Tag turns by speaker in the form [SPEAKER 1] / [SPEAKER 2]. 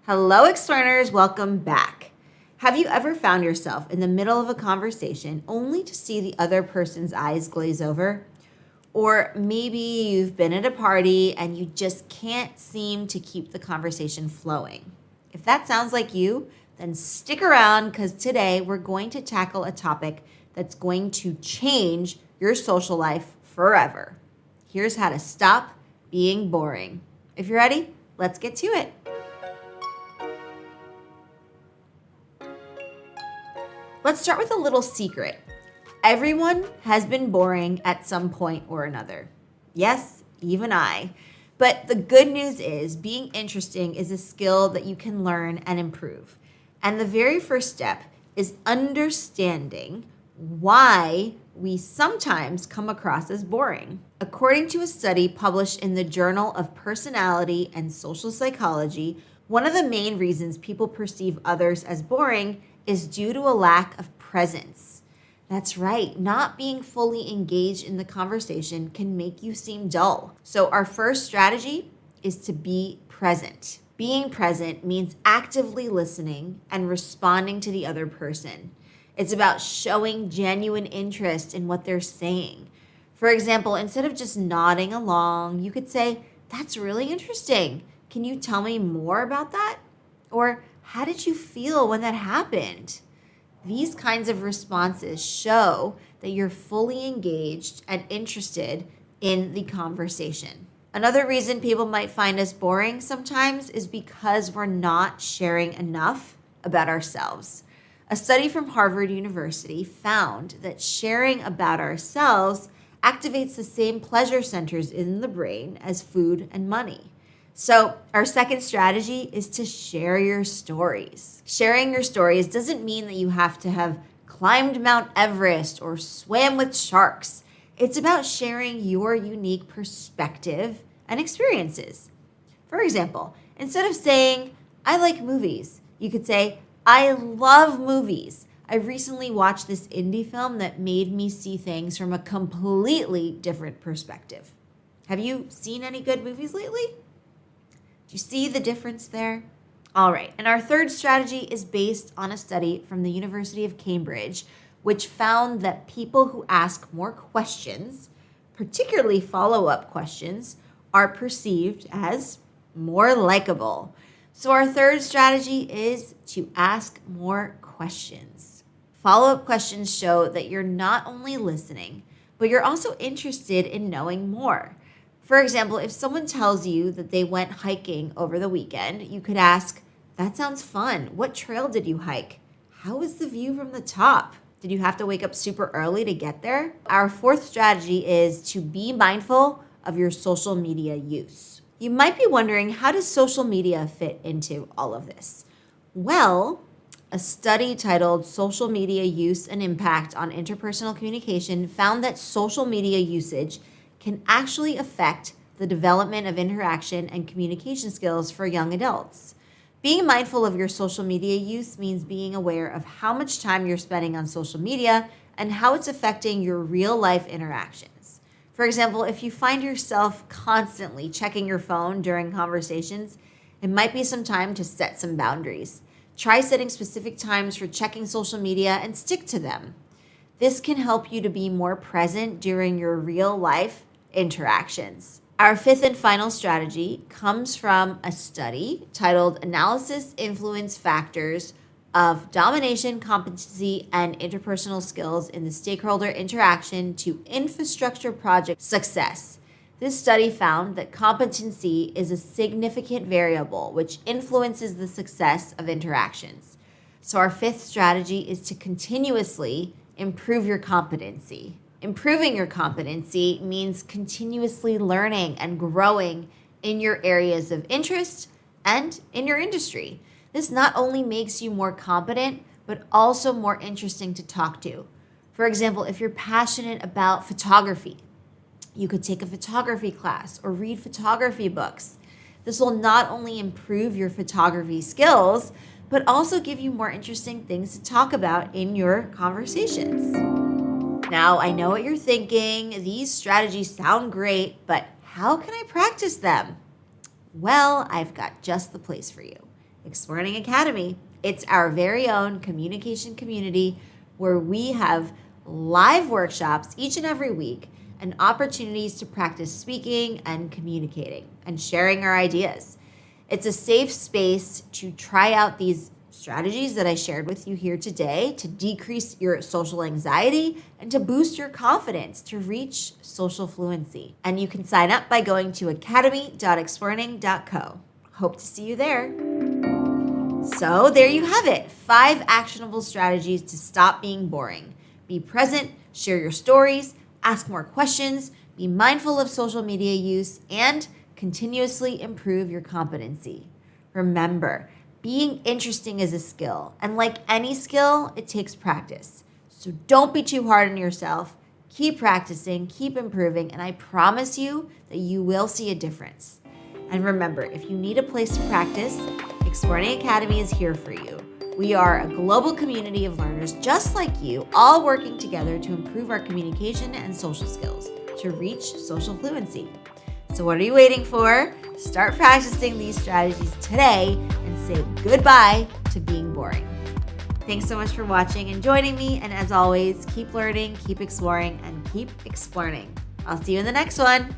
[SPEAKER 1] Hello, Explearners. Welcome back. Have you ever found yourself in the middle of a conversation only to see the other person's eyes glaze over? Or maybe you've been at a party and you just can't seem to keep the conversation flowing. If that sounds like you, then stick around because today we're going to tackle a topic that's going to change your social life forever. Here's how to stop being boring. If you're ready, let's get to it. Let's start with a little secret. Everyone has been boring at some point or another. Yes, even I. But the good news is being interesting is a skill that you can learn and improve. And the very first step is understanding why we sometimes come across as boring. According to a study published in the Journal of Personality and Social Psychology, one of the main reasons people perceive others as boring is due to a lack of presence. That's right, not being fully engaged in the conversation can make you seem dull. So our first strategy is to be present. Being present means actively listening and responding to the other person. It's about showing genuine interest in what they're saying. For example, instead of just nodding along, you could say, "That's really interesting. Can you tell me more about that?" Or, "How did you feel when that happened?" These kinds of responses show that you're fully engaged and interested in the conversation. Another reason people might find us boring sometimes is because we're not sharing enough about ourselves. A study from Harvard University found that sharing about ourselves activates the same pleasure centers in the brain as food and money. So our second strategy is to share your stories. Sharing your stories doesn't mean that you have to have climbed Mount Everest or swam with sharks. It's about sharing your unique perspective and experiences. For example, instead of saying, "I like movies," you could say, "I love movies. I recently watched this indie film that made me see things from a completely different perspective." Have you seen any good movies lately? Do you see the difference there? All right, and our third strategy is based on a study from the University of Cambridge, which found that people who ask more questions, particularly follow-up questions, are perceived as more likable. So our third strategy is to ask more questions. Follow-up questions show that you're not only listening, but you're also interested in knowing more. For example, if someone tells you that they went hiking over the weekend, you could ask, "That sounds fun. What trail did you hike? How was the view from the top? Did you have to wake up super early to get there?" Our fourth strategy is to be mindful of your social media use. You might be wondering, how does social media fit into all of this? Well, a study titled "Social Media Use and Impact on Interpersonal Communication" found that social media usage can actually affect the development of interaction and communication skills for young adults. Being mindful of your social media use means being aware of how much time you're spending on social media and how it's affecting your real-life interactions. For example, if you find yourself constantly checking your phone during conversations, it might be some time to set some boundaries. Try setting specific times for checking social media and stick to them. This can help you to be more present during your real-life interactions. Our fifth and final strategy comes from a study titled "Analysis Influence Factors of Domination, Competency, and Interpersonal Skills in the Stakeholder Interaction to Infrastructure Project Success." This study found that competency is a significant variable which influences the success of interactions. So our fifth strategy is to continuously improve your competency. Improving your competency means continuously learning and growing in your areas of interest and in your industry. This not only makes you more competent, but also more interesting to talk to. For example, if you're passionate about photography, you could take a photography class or read photography books. This will not only improve your photography skills, but also give you more interesting things to talk about in your conversations. Now, I know what you're thinking. These strategies sound great, but how can I practice them? Well, I've got just the place for you. Explearning Academy. It's our very own communication community where we have live workshops each and every week and opportunities to practice speaking and communicating and sharing our ideas. It's a safe space to try out these strategies that I shared with you here today to decrease your social anxiety and to boost your confidence to reach social fluency. And you can sign up by going to academy.explearning.co. Hope to see you there. So there you have it, 5 actionable strategies to stop being boring. Be present, share your stories, ask more questions, be mindful of social media use, and continuously improve your competency. Remember, being interesting is a skill, and like any skill, it takes practice. So don't be too hard on yourself. Keep practicing, keep improving, and I promise you that you will see a difference. And remember, if you need a place to practice, Explearning Academy is here for you. We are a global community of learners just like you, all working together to improve our communication and social skills to reach social fluency. So what are you waiting for? Start practicing these strategies today and say goodbye to being boring. Thanks so much for watching and joining me. And as always, keep learning, keep exploring, and keep explearning. I'll see you in the next one.